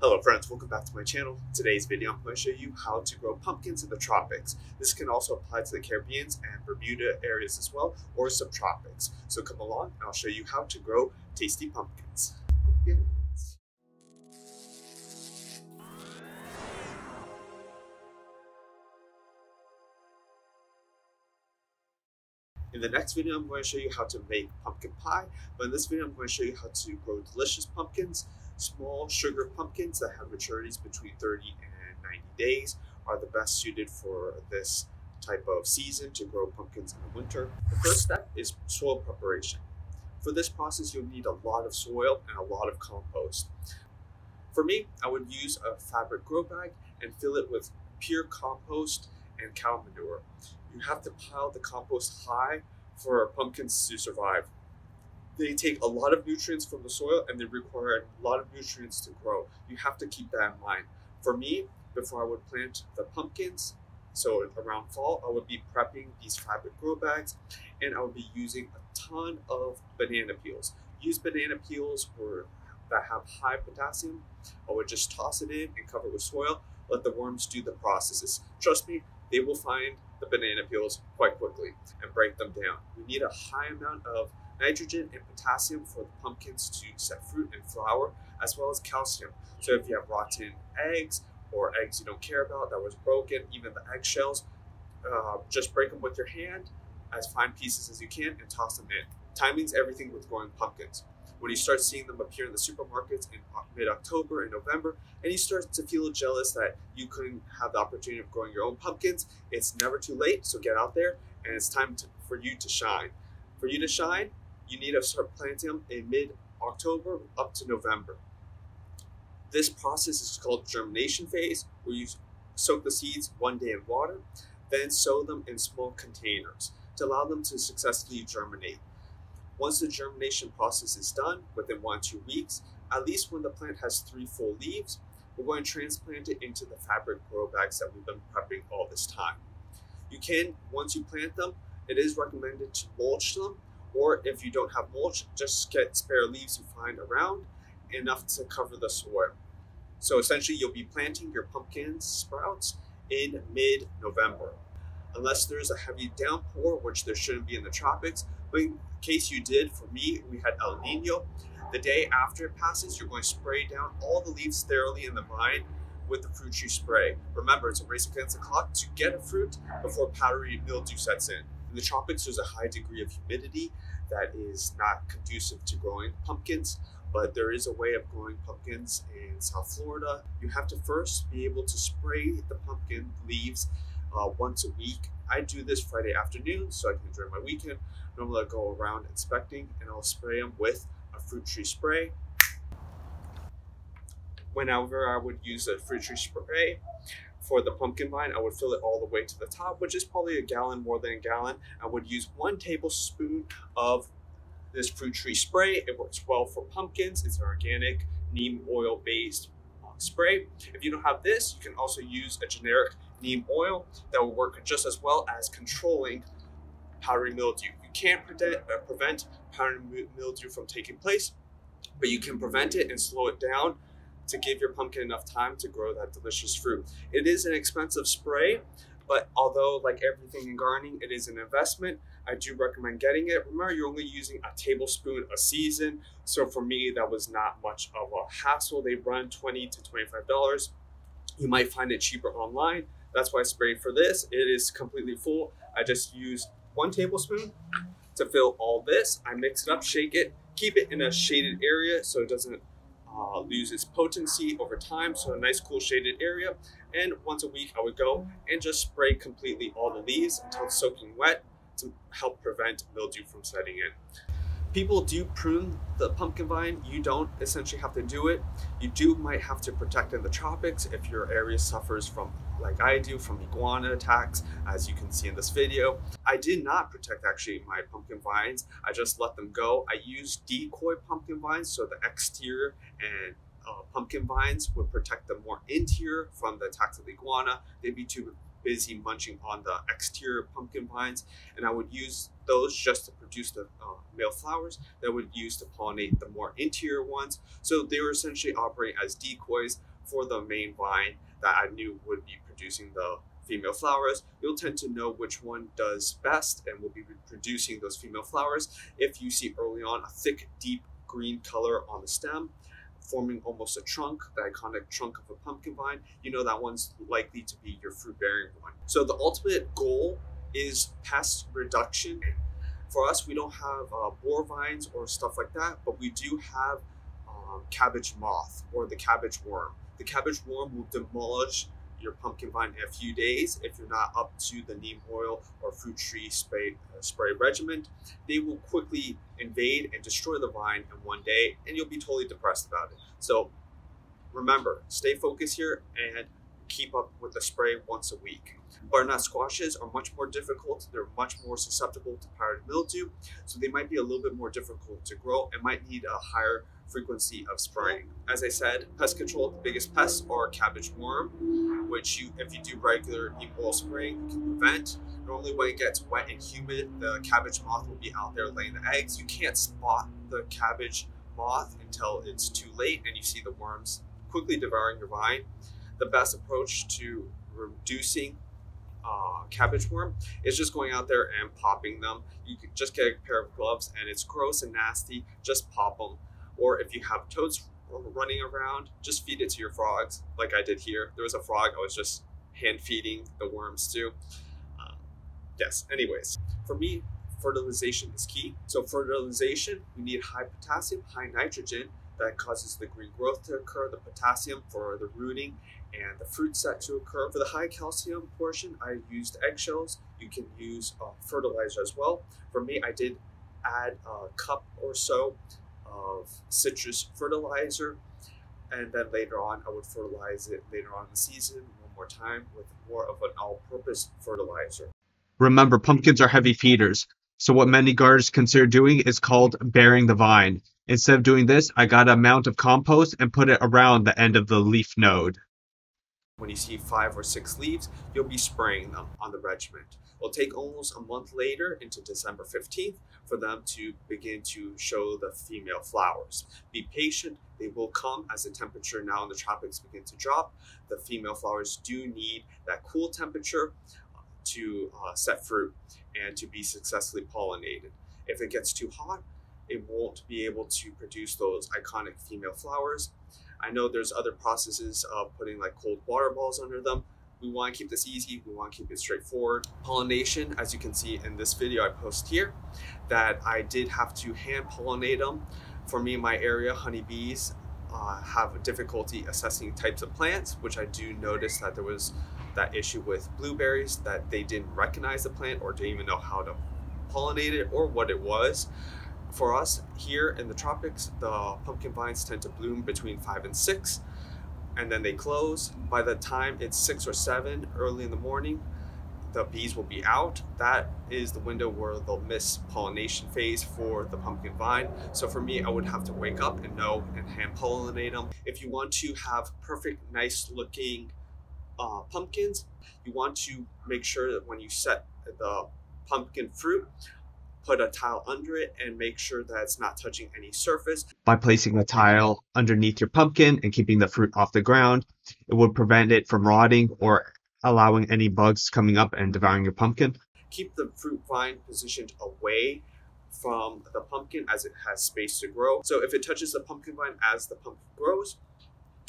Hello friends, welcome back to my channel. Today's video I'm going to show you how to grow pumpkins in the tropics. This can also apply to the Caribbean and Bermuda areas as well, or subtropics. So come along and I'll show you how to grow tasty pumpkins. In the next video, I'm going to show you how to make pumpkin pie, but in this video, I'm going to show you how to grow delicious pumpkins. Small sugar pumpkins that have maturities between 30 and 90 days are the best suited for this type of season to grow pumpkins in the winter. The first step is soil preparation. For this process, you'll need a lot of soil and a lot of compost. For me, I would use a fabric grow bag and fill it with pure compost and cow manure. You have to pile the compost high for pumpkins to survive. They take a lot of nutrients from the soil and they require a lot of nutrients to grow. You have to keep that in mind. For me, before I would plant the pumpkins, so around fall, I would be prepping these fabric grow bags and I would be using a ton of banana peels. Use banana peels that have high potassium. I would just toss it in and cover it with soil, let the worms do the processes. Trust me, they will find the banana peels quite quickly and break them down. We need a high amount of nitrogen and potassium for the pumpkins to set fruit and flower, as well as calcium. So if you have rotten eggs or eggs you don't care about that was broken, even the eggshells, just break them with your hand as fine pieces as you can and toss them in. Timing's everything with growing pumpkins. When you start seeing them appear in the supermarkets in mid-October and November, and you start to feel jealous that you couldn't have the opportunity of growing your own pumpkins, it's never too late, so get out there and it's time for you to shine. For you to shine, you need to start planting them in mid-October up to November. This process is called germination phase, where you soak the seeds 1 day in water, then sow them in small containers to allow them to successfully germinate. Once the germination process is done, within 1 to 2 weeks, at least when the plant has 3 full leaves, we're going to transplant it into the fabric grow bags that we've been prepping all this time. You can, once you plant them, it is recommended to mulch them, or if you don't have mulch, just get spare leaves you find around, enough to cover the soil. So essentially, you'll be planting your pumpkin sprouts in mid-November. Unless there's a heavy downpour, which there shouldn't be in the tropics, but in case you did, for me, we had El Nino. The day after it passes, you're going to spray down all the leaves thoroughly in the vine with the fruit tree spray. Remember, it's a race against the clock to get a fruit before powdery mildew sets in. In the tropics, there's a high degree of humidity that is not conducive to growing pumpkins, but there is a way of growing pumpkins in South Florida. You have to first be able to spray the pumpkin leaves once a week. I do this Friday afternoon so I can enjoy my weekend. Normally I go around inspecting and I'll spray them with a fruit tree spray. Whenever I would use a fruit tree spray for the pumpkin vine, I would fill it all the way to the top, which is probably a gallon, more than a gallon. I would use 1 tablespoon of this fruit tree spray. It works well for pumpkins. It's an organic neem oil based spray. If you don't have this, you can also use a generic neem oil that will work just as well as controlling powdery mildew. You can't prevent powdery mildew from taking place, but you can prevent it and slow it down to give your pumpkin enough time to grow that delicious fruit. It is an expensive spray, but although like everything in gardening, it is an investment, I do recommend getting it. Remember, you're only using a tablespoon a season. So for me, that was not much of a hassle. They run $20 to $25. You might find it cheaper online. That's why I sprayed for this. It is completely full. I just use 1 tablespoon to fill all this. I mix it up, shake it, keep it in a shaded area so it doesn't lose its potency over time. So a nice cool shaded area. And once a week I would go and just spray completely all the leaves until it's soaking wet to help prevent mildew from setting in. People do prune the pumpkin vine. You don't essentially have to do it. You might have to protect in the tropics if your area suffers from, like I do, from iguana attacks, as you can see in this video. I did not protect actually my pumpkin vines. I just let them go. I used decoy pumpkin vines, so the exterior and pumpkin vines would protect the more interior from the attacks of the iguana. They'd be too busy munching on the exterior pumpkin vines, and I would use those just to produce the male flowers that would use to pollinate the more interior ones. So they were essentially operating as decoys for the main vine that I knew would be producing the female flowers. You'll tend to know which one does best and will be producing those female flowers if you see early on a thick, deep green color on the stem, forming almost a trunk, the iconic trunk of a pumpkin vine. You know that one's likely to be your fruit-bearing one. So the ultimate goal is pest reduction. For us, we don't have boar vines or stuff like that, but we do have cabbage moth or the cabbage worm. The cabbage worm will demolish your pumpkin vine in a few days if you're not up to the neem oil or fruit tree spray regimen. They will quickly invade and destroy the vine in one day, and you'll be totally depressed about it. So remember, stay focused here and keep up with the spray once a week. Butternut squashes are much more difficult. They're much more susceptible to powdery mildew, so they might be a little bit more difficult to grow and might need a higher frequency of spraying. As I said, pest control, the biggest pests are cabbage worm, which if you do regular neem oil spraying, you can prevent. Normally when it gets wet and humid, the cabbage moth will be out there laying the eggs. You can't spot the cabbage moth until it's too late and you see the worms quickly devouring your vine. The best approach to reducing cabbage worm is just going out there and popping them. You could just get a pair of gloves, and it's gross and nasty, just pop them. Or if you have toads running around, just feed it to your frogs like I did here. There was a frog I was just hand feeding the worms to. Yes, anyways, for me, fertilization is key. So fertilization, we need high potassium, high nitrogen. That causes the green growth to occur, the potassium for the rooting and the fruit set to occur. For the high calcium portion, I used eggshells. You can use fertilizer as well. For me, I did add a cup or so of citrus fertilizer, and then later on I would fertilize it later on in the season one more time with more of an all-purpose fertilizer. Remember, pumpkins are heavy feeders, so what many gardeners consider doing is called burying the vine. Instead of doing this, I got a mound of compost and put it around the end of the leaf node. When you see 5 or 6 leaves, you'll be spraying them on the regiment. It'll take almost a month later, into December 15th, for them to begin to show the female flowers. Be patient, they will come as the temperature now in the tropics begin to drop. The female flowers do need that cool temperature to set fruit and to be successfully pollinated. If it gets too hot, it won't be able to produce those iconic female flowers. I know there's other processes of putting like cold water balls under them. We want to keep this easy. We want to keep it straightforward. Pollination, as you can see in this video I post here, that I did have to hand pollinate them. For me in my area, honeybees have difficulty assessing types of plants, which I do notice that there was that issue with blueberries, that they didn't recognize the plant or didn't even know how to pollinate it or what it was. For us here in the tropics, the pumpkin vines tend to bloom between 5 and 6, and then they close. By the time it's 6 or 7 early in the morning, the bees will be out. That is the window where they'll miss pollination phase for the pumpkin vine. So for me, I would have to wake up and know and hand pollinate them. If you want to have perfect, nice looking pumpkins, you want to make sure that when you set the pumpkin fruit, put a tile under it and make sure that it's not touching any surface. By placing a tile underneath your pumpkin and keeping the fruit off the ground, it would prevent it from rotting or allowing any bugs coming up and devouring your pumpkin. Keep the fruit vine positioned away from the pumpkin as it has space to grow. So if it touches the pumpkin vine as the pumpkin grows,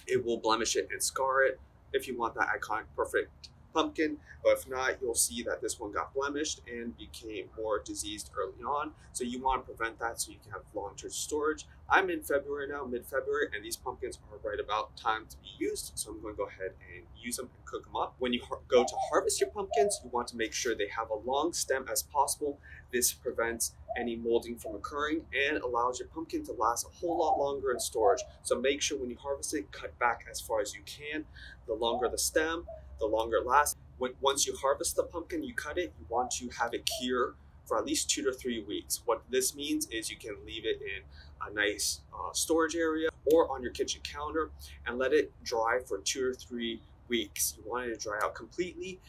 it will blemish it and scar it if you want that iconic perfect pumpkin. But if not, you'll see that this one got blemished and became more diseased early on. So you want to prevent that so you can have long-term storage. I'm in February now, mid-February, and these pumpkins are right about time to be used. So I'm going to go ahead and use them and cook them up. When you go to harvest your pumpkins, you want to make sure they have a long stem as possible. This prevents any molding from occurring and allows your pumpkin to last a whole lot longer in storage. So make sure when you harvest it, cut back as far as you can. The longer the stem, the longer it lasts. Once you harvest the pumpkin, you cut it, you want to have it cure for at least 2 to 3 weeks. What this means is you can leave it in a nice storage area or on your kitchen counter and let it dry for 2 or 3 weeks. You want it to dry out completely.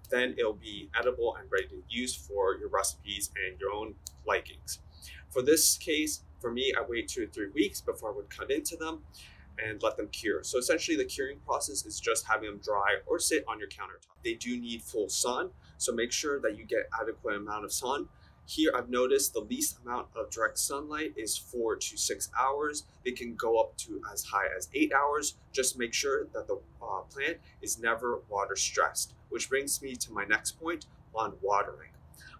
then it'll be edible and ready to use for your recipes and your own likings. For this case, for me, I wait 2 to 3 weeks before I would cut into them and let them cure. So essentially the curing process is just having them dry or sit on your countertop. They do need full sun, so make sure that you get adequate amount of sun. Here I've noticed the least amount of direct sunlight is 4 to 6 hours. They can go up to as high as 8 hours. Just make sure that the plant is never water stressed, which brings me to my next point on watering.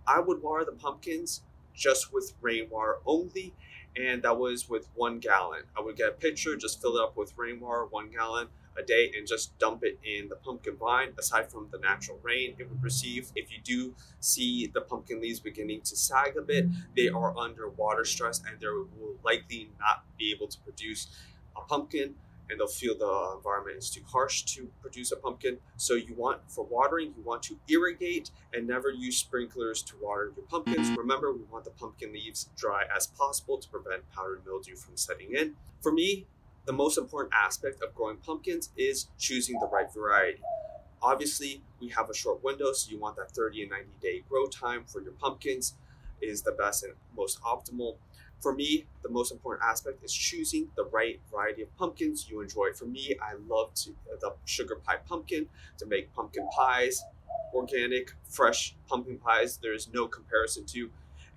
I would water the pumpkins just with rainwater only, and that was with 1 gallon. I would get a pitcher, just fill it up with rainwater, 1 gallon a day, and just dump it in the pumpkin vine. Aside from the natural rain it would receive, if you do see the pumpkin leaves beginning to sag a bit, they are under water stress and they will likely not be able to produce a pumpkin, and they'll feel the environment is too harsh to produce a pumpkin. So you want, for watering, you want to irrigate and never use sprinklers to water your pumpkins. Remember, we want the pumpkin leaves dry as possible to prevent powdery mildew from setting in. For me, the most important aspect of growing pumpkins is choosing the right variety. Obviously, we have a short window, so you want that 30 and 90 day grow time for your pumpkins is the best and most optimal. For me, the most important aspect is choosing the right variety of pumpkins you enjoy. For me, I love the sugar pie pumpkin to make pumpkin pies, organic, fresh pumpkin pies. There's no comparison to,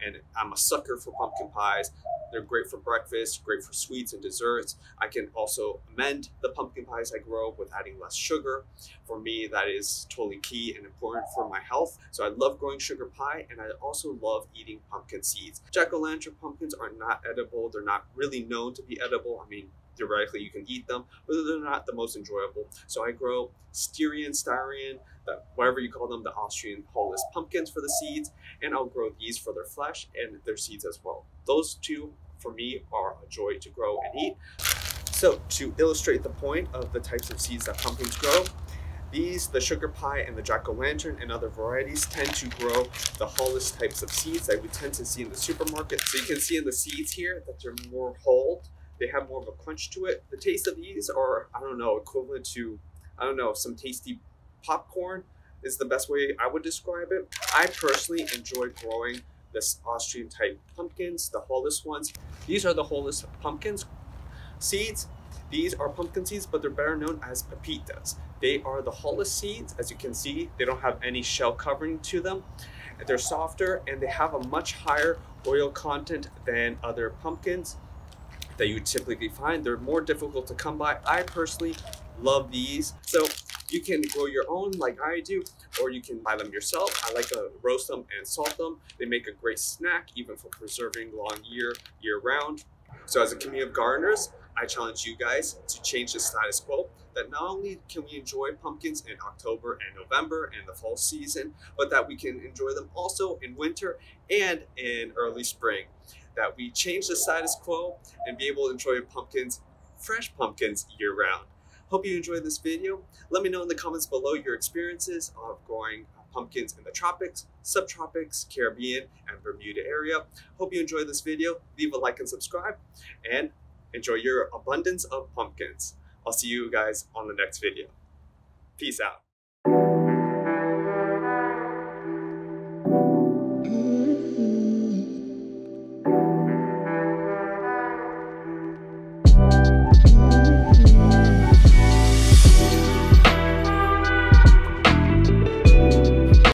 and I'm a sucker for pumpkin pies. They're great for breakfast, great for sweets and desserts. I can also amend the pumpkin pies I grow with adding less sugar. For me, that is totally key and important for my health. So I love growing sugar pie, and I also love eating pumpkin seeds. Jack-o'-lantern pumpkins are not edible. They're not really known to be edible. I mean, theoretically you can eat them, but they're not the most enjoyable. So I grow styrian, whatever you call them, the Austrian Paulus pumpkins for the seeds, and I'll grow these for their flesh and their seeds as well. Those two for me are a joy to grow and eat. So to illustrate the point of the types of seeds that pumpkins grow, the sugar pie and the jack-o'-lantern and other varieties tend to grow the hullest types of seeds that we tend to see in the supermarket. So you can see in the seeds here that they're more hulled. They have more of a crunch to it. The taste of these are, I don't know, equivalent to, I don't know, some tasty popcorn is the best way I would describe it. I personally enjoy growing this Austrian type pumpkins, the hullest ones. These are the hullest pumpkins seeds. These are pumpkin seeds, but they're better known as pepitas. They are the hullest seeds. As you can see, they don't have any shell covering to them. They're softer and they have a much higher oil content than other pumpkins that you typically find. They're more difficult to come by. I personally love these. So you can grow your own like I do, or you can buy them yourself. I like to roast them and salt them. They make a great snack, even for preserving long year round. So as a community of gardeners, I challenge you guys to change the status quo, that not only can we enjoy pumpkins in October and November and the fall season, but that we can enjoy them also in winter and in early spring. That we change the status quo and be able to enjoy pumpkins, fresh pumpkins year round. Hope you enjoyed this video. Let me know in the comments below your experiences of growing pumpkins in the tropics, subtropics, Caribbean, and Bermuda area. Hope you enjoyed this video. Leave a like and subscribe, and enjoy your abundance of pumpkins. I'll see you guys on the next video. Peace out.